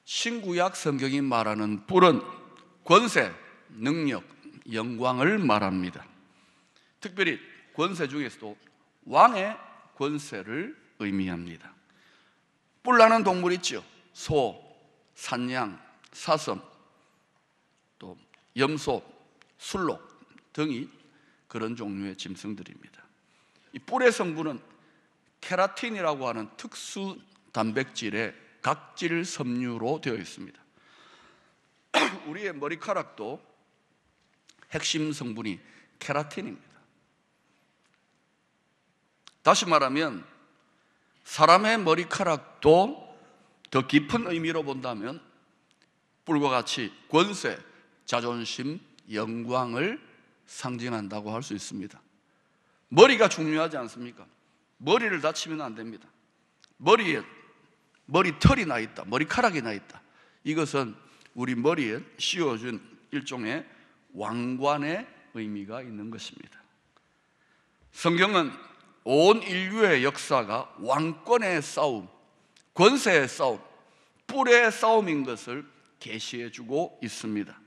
신구약 성경이 말하는 뿔은 권세, 능력, 영광을 말합니다. 특별히 권세 중에서도 왕의 권세를 의미합니다. 뿔나는 동물 있죠. 소, 산양, 사슴, 또 염소, 술록 등이 그런 종류의 짐승들입니다. 이 뿔의 성분은 케라틴이라고 하는 특수 단백질의 각질 섬유로 되어 있습니다. 우리의 머리카락도 핵심 성분이 케라틴입니다. 다시 말하면 사람의 머리카락도 더 깊은 의미로 본다면 뿔과 같이 권세, 자존심, 영광을 상징한다고 할 수 있습니다. 머리가 중요하지 않습니까? 머리를 다치면 안 됩니다. 머리에 머리털이 나 있다, 머리카락이 나 있다. 이것은 우리 머리에 씌워준 일종의 왕관의 의미가 있는 것입니다. 성경은 온 인류의 역사가 왕권의 싸움, 권세의 싸움, 뿔의 싸움인 것을 계시해 주고 있습니다.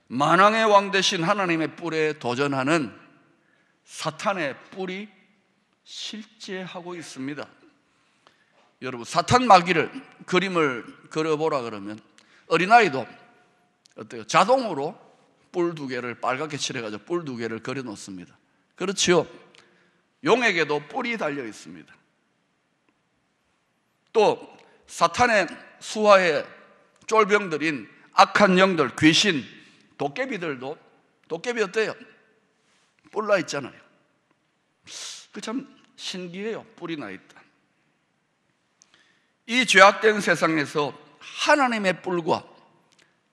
만왕의 왕 되신 하나님의 뿔에 도전하는 사탄의 뿔이 실제하고 있습니다. 여러분, 사탄 마귀를 그림을 그려보라 그러면 어린아이도 어때요? 자동으로 뿔 두 개를 빨갛게 칠해가지고 뿔 두 개를 그려 놓습니다. 그렇지요? 용에게도 뿔이 달려 있습니다. 또 사탄의 수하의 쫄병들인 악한 영들, 귀신, 도깨비들도 도깨비 어때요? 뿔 나 있잖아요. 그 참 신기해요. 뿔이 나 있다. 이 죄악된 세상에서 하나님의 뿔과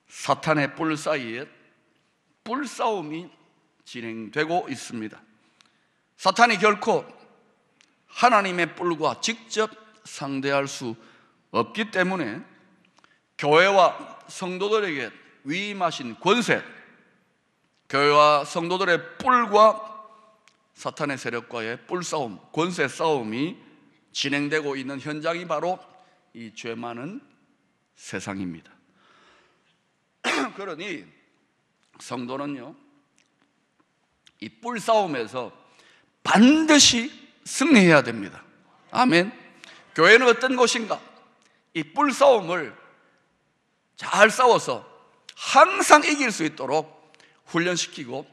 사탄의 뿔 사이에 뿔 싸움이 진행되고 있습니다. 사탄이 결코 하나님의 뿔과 직접 상대할 수 없기 때문에 교회와 성도들에게 위임하신 권세, 교회와 성도들의 뿔과 사탄의 세력과의 뿔 싸움, 권세 싸움이 진행되고 있는 현장이 바로 이 죄 많은 세상입니다. 그러니 성도는요, 이 뿔 싸움에서 반드시 승리해야 됩니다. 아멘. 교회는 어떤 곳인가? 이 뿔 싸움을 잘 싸워서 항상 이길 수 있도록 훈련시키고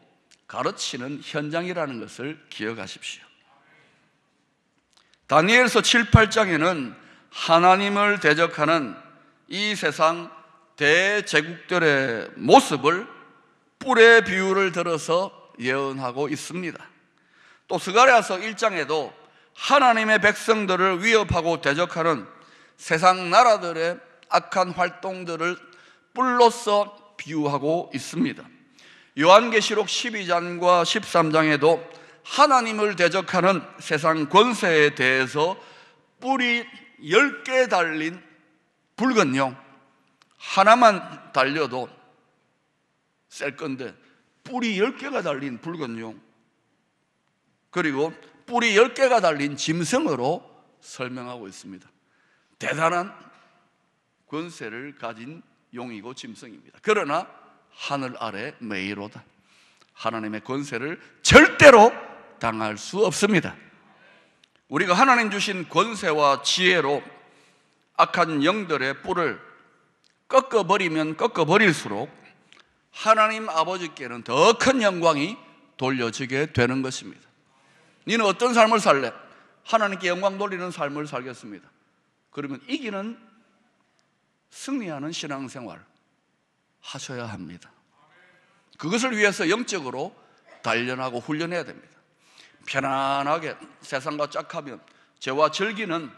가르치는 현장이라는 것을 기억하십시오. 다니엘서 7, 8장에는 하나님을 대적하는 이 세상 대제국들의 모습을 뿔의 비유를 들어서 예언하고 있습니다. 또 스가랴서 1장에도 하나님의 백성들을 위협하고 대적하는 세상 나라들의 악한 활동들을 뿔로써 비유하고 있습니다. 요한계시록 12장과 13장에도 하나님을 대적하는 세상 권세에 대해서 뿔이 10개 달린 붉은 용, 하나만 달려도 셀 건데 뿔이 10개가 달린 붉은 용, 그리고 뿔이 10개가 달린 짐승으로 설명하고 있습니다. 대단한 권세를 가진 용이고 짐승입니다. 그러나 하늘 아래 메이로다. 하나님의 권세를 절대로 당할 수 없습니다. 우리가 하나님 주신 권세와 지혜로 악한 영들의 뿔을 꺾어버리면 꺾어버릴수록 하나님 아버지께는 더 큰 영광이 돌려지게 되는 것입니다. 너는 어떤 삶을 살래? 하나님께 영광 돌리는 삶을 살겠습니다. 그러면 이기는, 승리하는 신앙생활 하셔야 합니다. 그것을 위해서 영적으로 단련하고 훈련해야 됩니다. 편안하게 세상과 짝하면 죄와 즐기는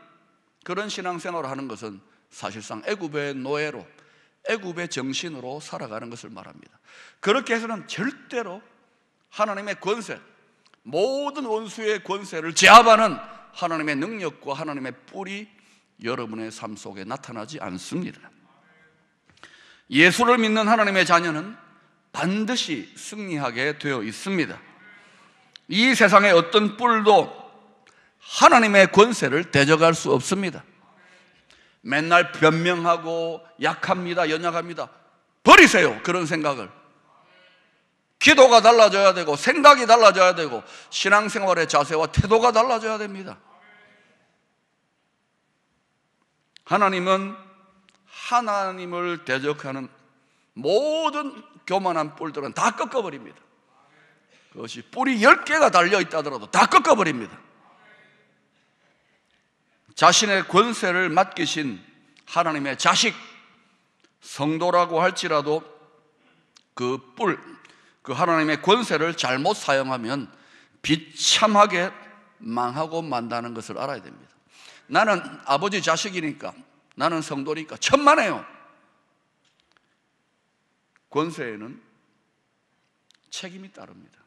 그런 신앙생활을 하는 것은 사실상 애굽의 노예로, 애굽의 정신으로 살아가는 것을 말합니다. 그렇게 해서는 절대로 하나님의 권세, 모든 원수의 권세를 제압하는 하나님의 능력과 하나님의 뿔이 여러분의 삶 속에 나타나지 않습니다. 예수를 믿는 하나님의 자녀는 반드시 승리하게 되어 있습니다. 이 세상의 어떤 뿔도 하나님의 권세를 대적할 수 없습니다. 맨날 변명하고 약합니다, 연약합니다. 버리세요, 그런 생각을. 기도가 달라져야 되고 생각이 달라져야 되고 신앙생활의 자세와 태도가 달라져야 됩니다. 하나님은 하나님을 대적하는 모든 교만한 뿔들은 다 꺾어버립니다. 그것이 뿔이 10개가 달려있다 하더라도 다 꺾어버립니다. 자신의 권세를 맡기신 하나님의 자식, 성도라고 할지라도 그 뿔, 그 하나님의 권세를 잘못 사용하면 비참하게 망하고 만다는 것을 알아야 됩니다. 나는 아버지 자식이니까, 나는 성도니까 천만에요. 권세에는 책임이 따릅니다.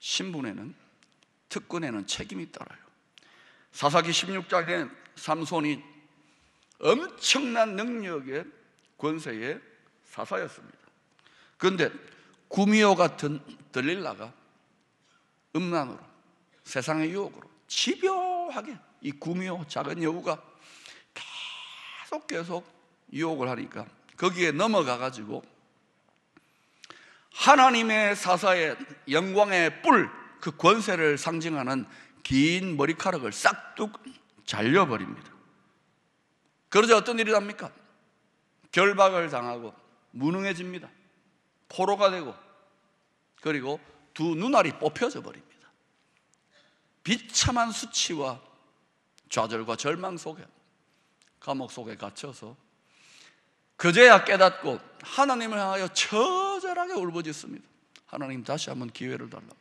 신분에는, 특권에는 책임이 따라요. 사사기 16장에 삼손이 엄청난 능력의 권세의 사사였습니다. 그런데 구미호 같은 들릴라가 음란으로, 세상의 유혹으로 집요하게 이 구미호 작은 여우가 계속 유혹을 하니까 거기에 넘어가가지고 하나님의 사사의 영광의 뿔, 그 권세를 상징하는 긴 머리카락을 싹둑 잘려버립니다. 그러자 어떤 일이 납니까? 결박을 당하고 무능해집니다. 포로가 되고, 그리고 두 눈알이 뽑혀져 버립니다. 비참한 수치와 좌절과 절망 속에, 감옥 속에 갇혀서 그제야 깨닫고 하나님을 향하여 처절하게 울부짖습니다. 하나님, 다시 한번 기회를 달라고.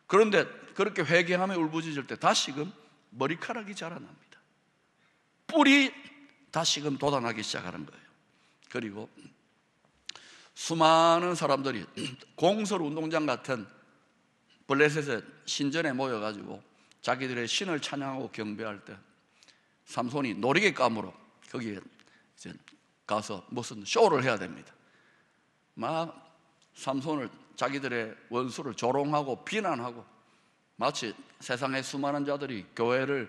그런데 그렇게 회개하며 울부짖을 때 다시금 머리카락이 자라납니다. 뿔이 다시금 돋아나기 시작하는 거예요. 그리고 수많은 사람들이 공설 운동장 같은 블레셋의 신전에 모여가지고 자기들의 신을 찬양하고 경배할 때 삼손이 놀이개감으로 거기에 이제 가서 무슨 쇼를 해야 됩니다. 막 삼손을, 자기들의 원수를 조롱하고 비난하고, 마치 세상의 수많은 자들이 교회를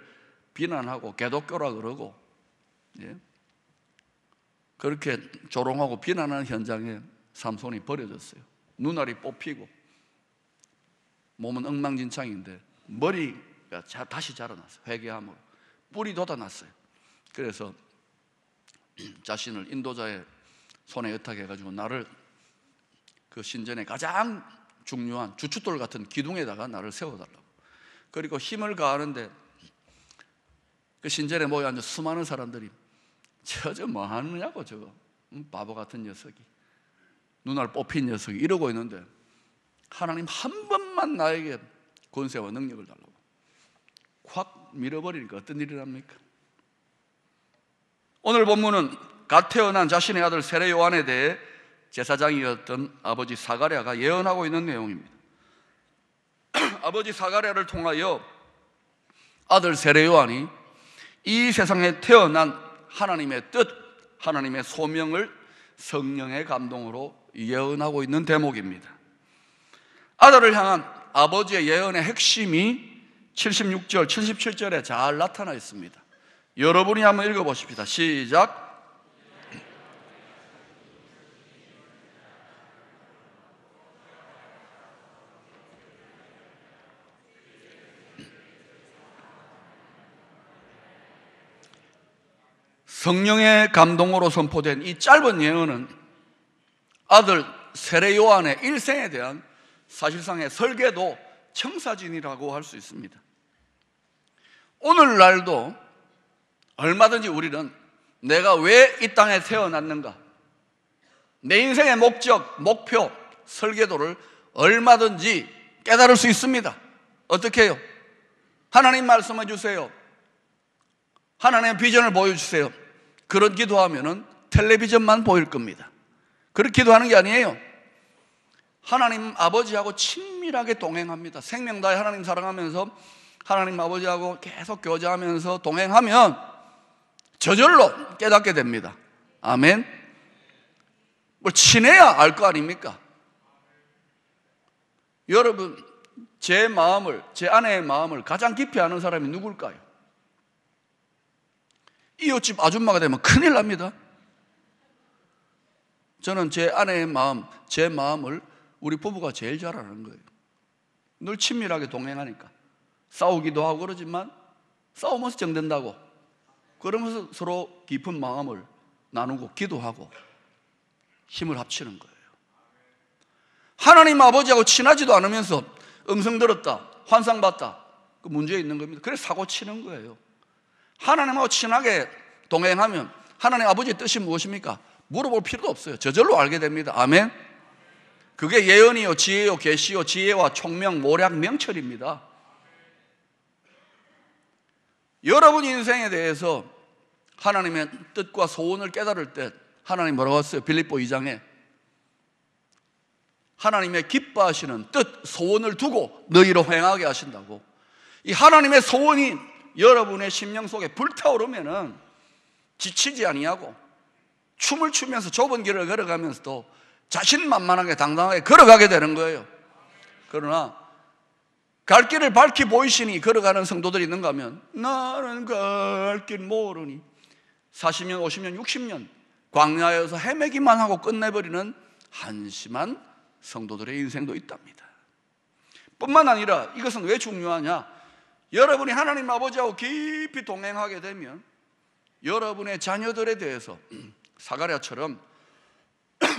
비난하고 개독교라 그러고, 예? 그렇게 조롱하고 비난하는 현장에 삼손이 버려졌어요. 눈알이 뽑히고 몸은 엉망진창인데 머리가 다시 자라났어요. 회개함으로 뿔이 돋아났어요. 그래서 자신을 인도자의 손에 의탁해가지고 나를 그 신전의 가장 중요한 주춧돌 같은 기둥에다가 나를 세워달라고. 그리고 힘을 가하는데 그 신전에 모여 앉아 수많은 사람들이 저 뭐 하느냐고, 저거 바보 같은 녀석이, 눈알 뽑힌 녀석이 이러고 있는데 하나님 한 번만 나에게 권세와 능력을 달라고 확 밀어버리니까 어떤 일이 납니까? 오늘 본문은 갓 태어난 자신의 아들 세례 요한에 대해 제사장이었던 아버지 사가랴가 예언하고 있는 내용입니다. 아버지 사가랴를 통하여 아들 세례 요한이 이 세상에 태어난 하나님의 뜻, 하나님의 소명을 성령의 감동으로 예언하고 있는 대목입니다. 아들을 향한 아버지의 예언의 핵심이 76절, 77절에 잘 나타나 있습니다. 여러분이 한번 읽어보십시다. 시작. 성령의 감동으로 선포된 이 짧은 예언은 아들 세례 요한의 일생에 대한 사실상의 설계도 청사진이라고 할 수 있습니다. 오늘날도 얼마든지 우리는 내가 왜 이 땅에 태어났는가, 내 인생의 목적, 목표, 설계도를 얼마든지 깨달을 수 있습니다. 어떻게 해요? 하나님 말씀해 주세요. 하나님의 비전을 보여주세요. 그런 기도하면은 텔레비전만 보일 겁니다. 그렇게 기도하는 게 아니에요. 하나님 아버지하고 친밀하게 동행합니다. 생명 다해 하나님 사랑하면서 하나님 아버지하고 계속 교제하면서 동행하면 저절로 깨닫게 됩니다. 아멘. 뭐 친해야 알 거 아닙니까? 여러분, 제 마음을, 제 아내의 마음을 가장 깊이 아는 사람이 누굴까요? 이웃집 아줌마가 되면 큰일 납니다. 저는 제 아내의 마음, 제 마음을 우리 부부가 제일 잘 아는 거예요. 늘 친밀하게 동행하니까. 싸우기도 하고 그러지만 싸우면서 정된다고, 그러면서 서로 깊은 마음을 나누고 기도하고 힘을 합치는 거예요. 하나님 아버지하고 친하지도 않으면서 음성 들었다, 환상 봤다, 그 문제 있는 겁니다. 그래서 사고 치는 거예요. 하나님하고 친하게 동행하면 하나님 아버지의 뜻이 무엇입니까? 물어볼 필요도 없어요. 저절로 알게 됩니다. 아멘. 그게 예언이요, 지혜요, 계시요, 지혜와 총명, 모략, 명철입니다. 여러분 인생에 대해서 하나님의 뜻과 소원을 깨달을 때 하나님 뭐라고 했어요? 빌립보 2장에 하나님의 기뻐하시는 뜻, 소원을 두고 너희로 행하게 하신다고. 이 하나님의 소원이 여러분의 심령 속에 불타오르면은 지치지 아니하고 춤을 추면서 좁은 길을 걸어가면서도 자신만만하게 당당하게 걸어가게 되는 거예요. 그러나 갈 길을 밝히 보이시니 걸어가는 성도들이 있는가 하면 나는 갈 길 모르니 40년, 50년, 60년 광야에서 헤매기만 하고 끝내버리는 한심한 성도들의 인생도 있답니다. 뿐만 아니라 이것은 왜 중요하냐? 여러분이 하나님 아버지하고 깊이 동행하게 되면 여러분의 자녀들에 대해서 사가랴처럼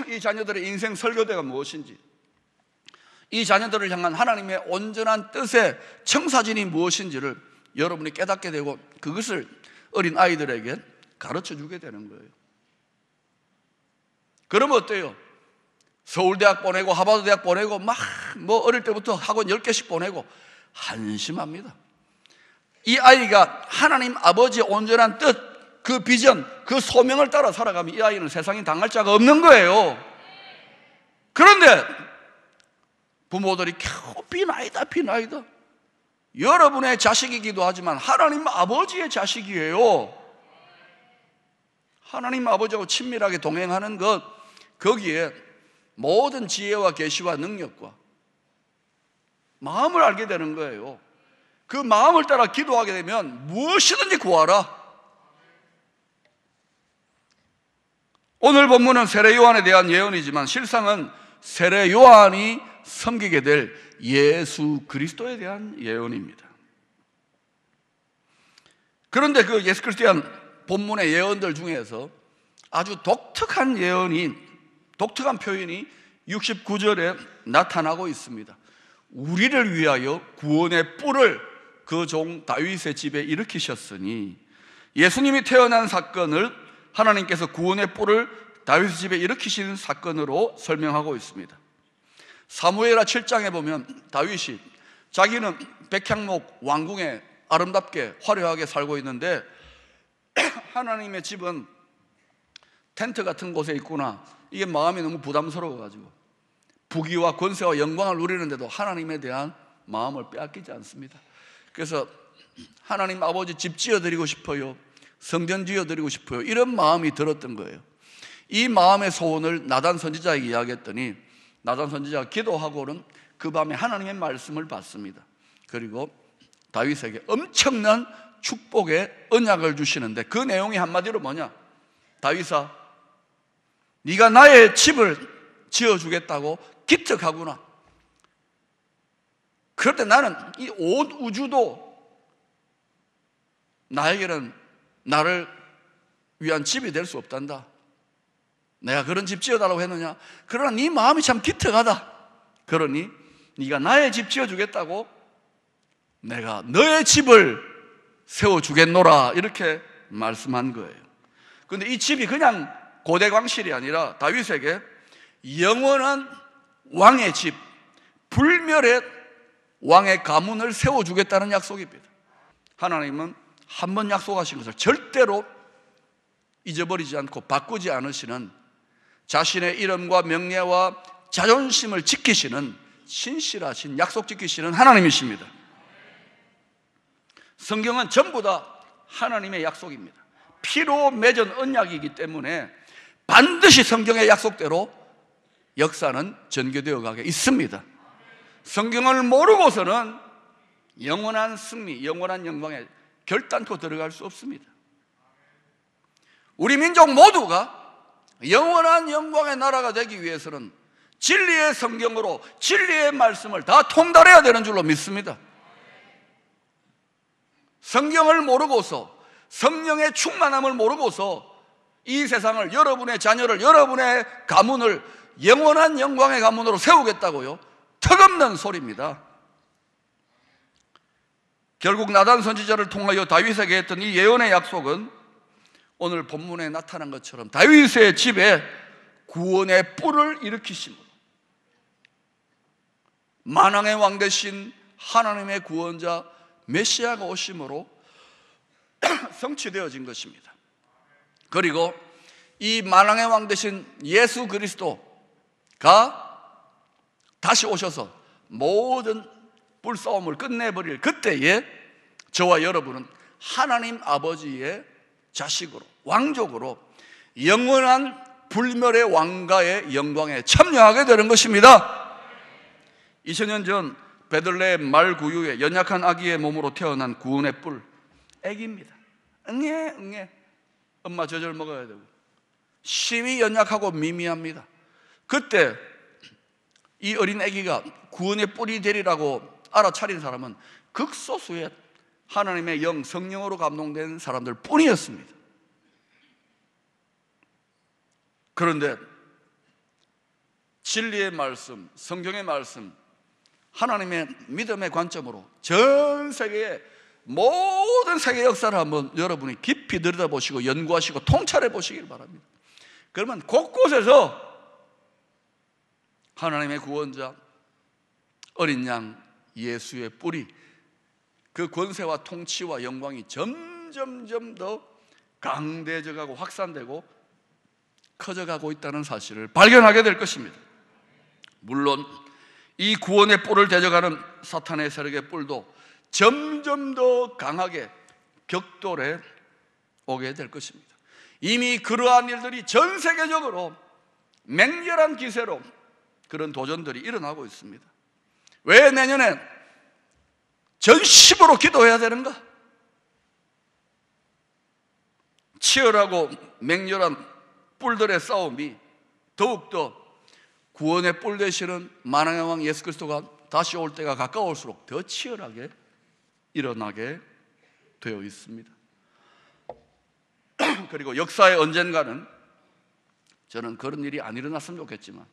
이 자녀들의 인생 설교대가 무엇인지, 이 자녀들을 향한 하나님의 온전한 뜻의 청사진이 무엇인지를 여러분이 깨닫게 되고 그것을 어린 아이들에게 가르쳐 주게 되는 거예요. 그러면 어때요? 서울대학 보내고 하버드대학 보내고 막 어릴 때부터 학원 10개씩 보내고 한심합니다. 이 아이가 하나님 아버지의 온전한 뜻, 그 비전, 그 소명을 따라 살아가면 이 아이는 세상에 당할 자가 없는 거예요. 그런데 부모들이 겨우 비나이다. 여러분의 자식이기도 하지만 하나님 아버지의 자식이에요. 하나님 아버지하고 친밀하게 동행하는 것, 거기에 모든 지혜와 계시와 능력과 마음을 알게 되는 거예요. 그 마음을 따라 기도하게 되면 무엇이든지 구하라. 오늘 본문은 세례 요한에 대한 예언이지만 실상은 세례 요한이 섬기게 될 예수 그리스도에 대한 예언입니다. 그런데 그 예수 그리스도에 대한 본문의 예언들 중에서 아주 독특한 표현이 69절에 나타나고 있습니다. 우리를 위하여 구원의 뿔을 그 종 다윗의 집에 일으키셨으니, 예수님이 태어난 사건을 하나님께서 구원의 뿔을 다윗의 집에 일으키시는 사건으로 설명하고 있습니다. 사무엘하 7장에 보면 다윗이 자기는 백향목 왕궁에 아름답게 화려하게 살고 있는데 하나님의 집은 텐트 같은 곳에 있구나, 이게 마음이 너무 부담스러워가지고 부귀와 권세와 영광을 누리는데도 하나님에 대한 마음을 빼앗기지 않습니다. 그래서 하나님 아버지 집 지어드리고 싶어요, 성전 지어드리고 싶어요, 이런 마음이 들었던 거예요. 이 마음의 소원을 나단 선지자에게 이야기했더니 나단 선지자가 기도하고는 그 밤에 하나님의 말씀을 받습니다. 그리고 다윗에게 엄청난 축복의 언약을 주시는데 그 내용이 한마디로 뭐냐? 다윗아, 네가 나의 집을 지어주겠다고 기특하구나. 그럴 때 나는 이 온 우주도 나에게는 나를 위한 집이 될 수 없단다. 내가 그런 집 지어달라고 했느냐? 그러나 네 마음이 참 기특하다. 그러니 네가 나의 집 지어주겠다고 내가 너의 집을 세워주겠노라, 이렇게 말씀한 거예요. 그런데 이 집이 그냥 고대광실이 아니라 다윗에게 영원한 왕의 집, 불멸의 왕의 가문을 세워주겠다는 약속입니다. 하나님은 한 번 약속하신 것을 절대로 잊어버리지 않고 바꾸지 않으시는, 자신의 이름과 명예와 자존심을 지키시는 신실하신, 약속 지키시는 하나님이십니다. 성경은 전부 다 하나님의 약속입니다. 피로 맺은 언약이기 때문에 반드시 성경의 약속대로 역사는 전개되어 가게 있습니다. 성경을 모르고서는 영원한 승리, 영원한 영광에 결단코 들어갈 수 없습니다. 우리 민족 모두가 영원한 영광의 나라가 되기 위해서는 진리의 성경으로 진리의 말씀을 다 통달해야 되는 줄로 믿습니다. 성경을 모르고서, 성령의 충만함을 모르고서 이 세상을, 여러분의 자녀를, 여러분의 가문을 영원한 영광의 가문으로 세우겠다고요? 턱없는 소리입니다. 결국 나단 선지자를 통하여 다윗에게 했던 이 예언의 약속은 오늘 본문에 나타난 것처럼 다윗의 집에 구원의 뿔을 일으키심으로, 만왕의 왕 되신 하나님의 구원자 메시아가 오심으로 성취되어진 것입니다. 그리고 이 만왕의 왕 되신 예수 그리스도가 다시 오셔서 모든 뿔싸움을 끝내버릴 그때에 저와 여러분은 하나님 아버지의 자식으로, 왕족으로 영원한 불멸의 왕가의 영광에 참여하게 되는 것입니다. 2000년 전 베들레헴 말구유에 연약한 아기의 몸으로 태어난 구원의 뿔, 아기입니다. 응애 엄마 저절 먹어야 되고 심히 연약하고 미미합니다. 그때 이 어린 아기가 구원의 뿔이 되리라고 알아차린 사람은 극소수의 하나님의 영, 성령으로 감동된 사람들 뿐이었습니다. 그런데 진리의 말씀, 성경의 말씀, 하나님의 믿음의 관점으로 전 세계의 모든 세계 역사를 한번 여러분이 깊이 들여다보시고 연구하시고 통찰해 보시길 바랍니다. 그러면 곳곳에서 하나님의 구원자 어린 양 예수의 뿔이, 그 권세와 통치와 영광이 점점점 더 강대해져가고 확산되고 커져가고 있다는 사실을 발견하게 될 것입니다. 물론 이 구원의 뿔을 대적하는 사탄의 세력의 뿔도 점점 더 강하게 격돌해 오게 될 것입니다. 이미 그러한 일들이 전 세계적으로 맹렬한 기세로 그런 도전들이 일어나고 있습니다. 왜 내년에 전심으로 기도해야 되는가? 치열하고 맹렬한 뿔들의 싸움이 더욱더 구원의 뿔 되시는 만왕의 왕 예수 그리스도가 다시 올 때가 가까울수록 더 치열하게 일어나게 되어 있습니다. 그리고 역사의 언젠가는, 저는 그런 일이 안 일어났으면 좋겠지만,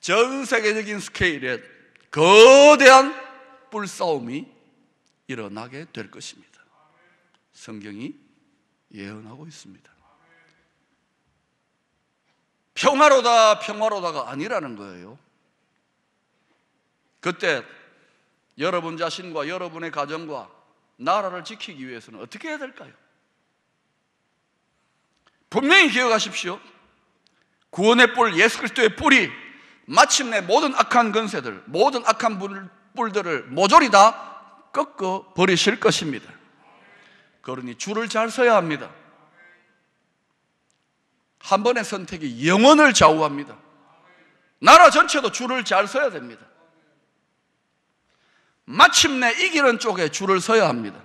전 세계적인 스케일의 거대한 뿔싸움이 일어나게 될 것입니다. 성경이 예언하고 있습니다. 평화로다가 아니라는 거예요. 그때 여러분 자신과 여러분의 가정과 나라를 지키기 위해서는 어떻게 해야 될까요? 분명히 기억하십시오. 구원의 뿔, 예수 그리스도의 뿔이 마침내 모든 악한 권세들, 모든 악한 뿔들을 모조리 다 꺾어 버리실 것입니다. 그러니 줄을 잘 서야 합니다. 한 번의 선택이 영혼을 좌우합니다. 나라 전체도 줄을 잘 서야 됩니다. 마침내 이기는 쪽에 줄을 서야 합니다.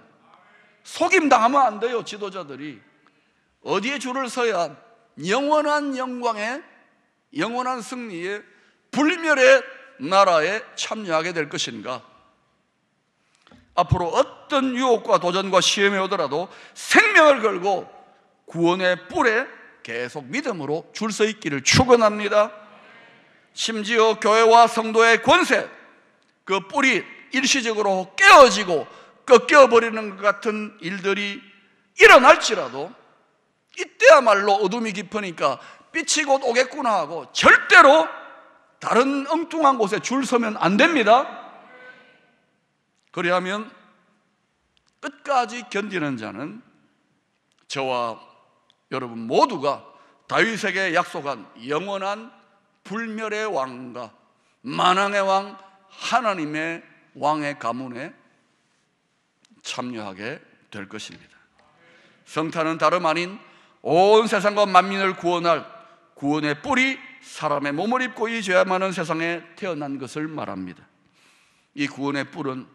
속임당하면 안 돼요. 지도자들이 어디에 줄을 서야 영원한 영광에, 영원한 승리에, 불멸의 나라에 참여하게 될 것인가? 앞으로 어떤 유혹과 도전과 시험이 오더라도 생명을 걸고 구원의 뿔에 계속 믿음으로 줄 서 있기를 축원합니다. 심지어 교회와 성도의 권세, 그 뿔이 일시적으로 깨어지고 꺾여버리는 것 같은 일들이 일어날지라도 이때야말로 어둠이 깊으니까 빛이 곧 오겠구나 하고 절대로 다른 엉뚱한 곳에 줄 서면 안 됩니다. 그리하면 끝까지 견디는 자는 저와 여러분 모두가 다윗에게 약속한 영원한 불멸의 왕과 만왕의 왕 하나님의 왕의 가문에 참여하게 될 것입니다. 성탄은 다름 아닌 온 세상과 만민을 구원할 구원의 뿔이 사람의 몸을 입고 이 죄 많은 세상에 태어난 것을 말합니다. 이 구원의 뿔은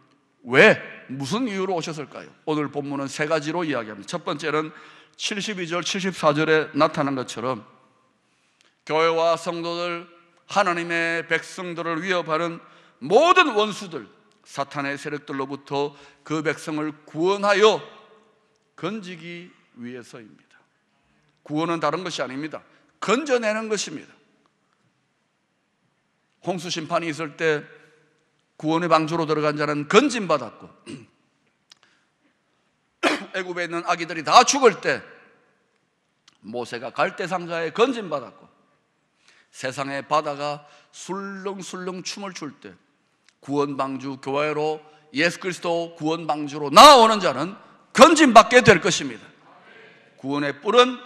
왜, 무슨 이유로 오셨을까요? 오늘 본문은 세 가지로 이야기합니다. 첫 번째는 72절 74절에 나타난 것처럼 교회와 성도들, 하나님의 백성들을 위협하는 모든 원수들, 사탄의 세력들로부터 그 백성을 구원하여 건지기 위해서입니다. 구원은 다른 것이 아닙니다. 건져내는 것입니다. 홍수 심판이 있을 때 구원의 방주로 들어간 자는 건짐받았고, 애굽에 있는 아기들이 다 죽을 때 모세가 갈대 상자에 건짐받았고, 세상의 바다가 술렁술렁 춤을 출 때 구원 방주 교회로, 예수 그리스도 구원 방주로 나아오는 자는 건짐받게 될 것입니다. 구원의 뿔은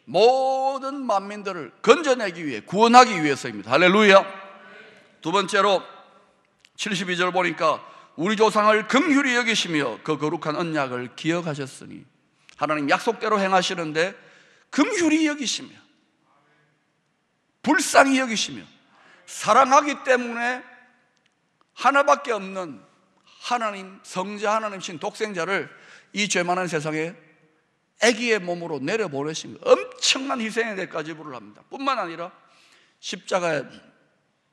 모든 만민들을 건져내기 위해, 구원하기 위해서입니다. 할렐루야. 두 번째로 72절 보니까 우리 조상을 긍휼히 여기시며 그 거룩한 언약을 기억하셨으니, 하나님 약속대로 행하시는데 긍휼히 여기시며 불쌍히 여기시며 사랑하기 때문에 하나밖에 없는 하나님, 성자 하나님이신 독생자를 이 죄 많은 세상에 아기의 몸으로 내려보내신 거예요. 엄청난 희생의 대가 지불을 합니다. 뿐만 아니라 십자가에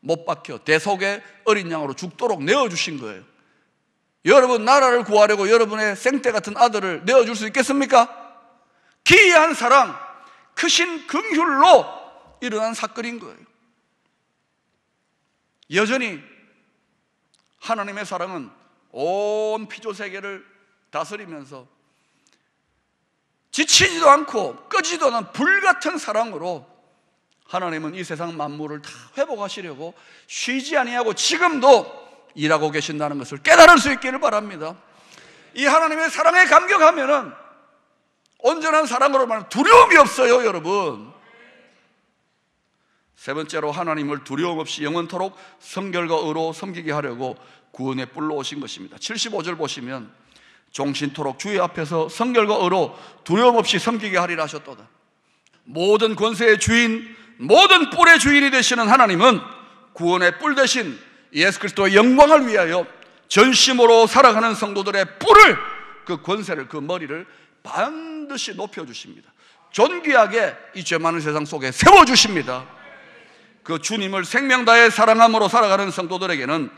못 박혀 대속의 어린 양으로 죽도록 내어주신 거예요. 여러분 나라를 구하려고 여러분의 생태 같은 아들을 내어줄 수 있겠습니까? 기이한 사랑, 크신 긍휼로 일어난 사건인 거예요. 여전히 하나님의 사랑은 온 피조세계를 다스리면서 지치지도 않고 끄지도 않은 불같은 사랑으로 하나님은 이 세상 만물을 다 회복하시려고 쉬지 아니하고 지금도 일하고 계신다는 것을 깨달을 수 있기를 바랍니다. 이 하나님의 사랑에 감격하면은 온전한 사랑으로 말하면 두려움이 없어요, 여러분. 세 번째로 하나님을 두려움 없이 영원토록 성결과 의로 섬기게 하려고 구원의 뿔로 오신 것입니다. 75절 보시면 종신토록 주의 앞에서 성결과 의로 두려움 없이 섬기게 하리라 하셨도다. 모든 권세의 주인, 모든 뿔의 주인이 되시는 하나님은 구원의 뿔 대신 예수 그리스도의 영광을 위하여 전심으로 살아가는 성도들의 뿔을, 그 권세를, 그 머리를 반드시 높여주십니다. 존귀하게 이 죄 많은 세상 속에 세워주십니다. 그 주님을 생명 다해 사랑함으로 살아가는 성도들에게는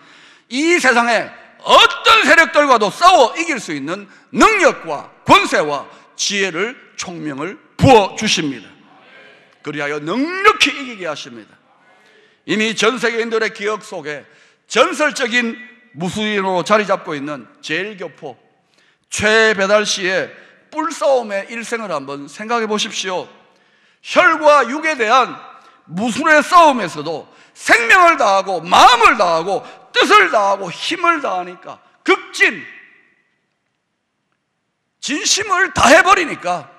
이 세상에 어떤 세력들과도 싸워 이길 수 있는 능력과 권세와 지혜를, 총명을 부어주십니다. 그리하여 넉넉히 이기게 하십니다. 이미 전 세계인들의 기억 속에 전설적인 무술인으로 자리 잡고 있는 제일교포 최배달 씨의 뿔싸움의 일생을 한번 생각해 보십시오. 혈과 육에 대한 무술의 싸움에서도 생명을 다하고 마음을 다하고 뜻을 다하고 힘을 다하니까, 진심을 다해버리니까,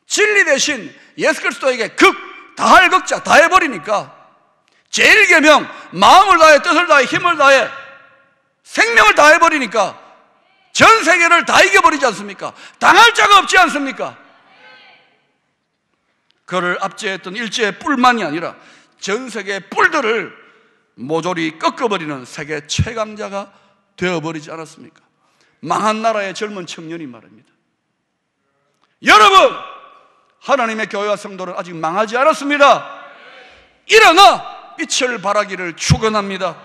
진리 대신 예수 그리스도에게 다할 극자 다해버리니까, 제일계명 마음을 다해 뜻을 다해 힘을 다해 생명을 다해버리니까 전 세계를 다 이겨버리지 않습니까? 당할 자가 없지 않습니까? 그를 압제했던 일제의 뿔만이 아니라 전 세계의 뿔들을 모조리 꺾어버리는 세계 최강자가 되어버리지 않았습니까? 망한 나라의 젊은 청년이 말입니다. 여러분, 하나님의 교회와 성도는 아직 망하지 않았습니다. 일어나 빛을 발하기를 축원합니다.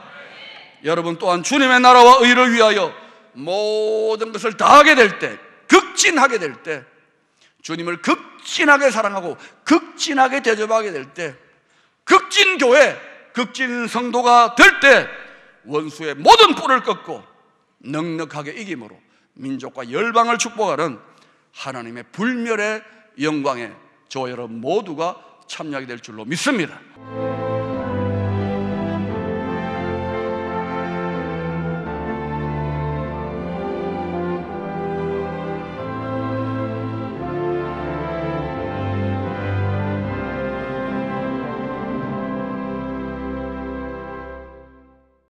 여러분 또한 주님의 나라와 의를 위하여 모든 것을 다하게 될 때, 극진하게 될 때, 주님을 극진하게 사랑하고 극진하게 대접하게 될 때, 극진교회, 극진성도가 될 때 원수의 모든 뿔을 꺾고 넉넉하게 이김으로 민족과 열방을 축복하는 하나님의 불멸의 영광에 저와 여러분 모두가 참여하게 될 줄로 믿습니다.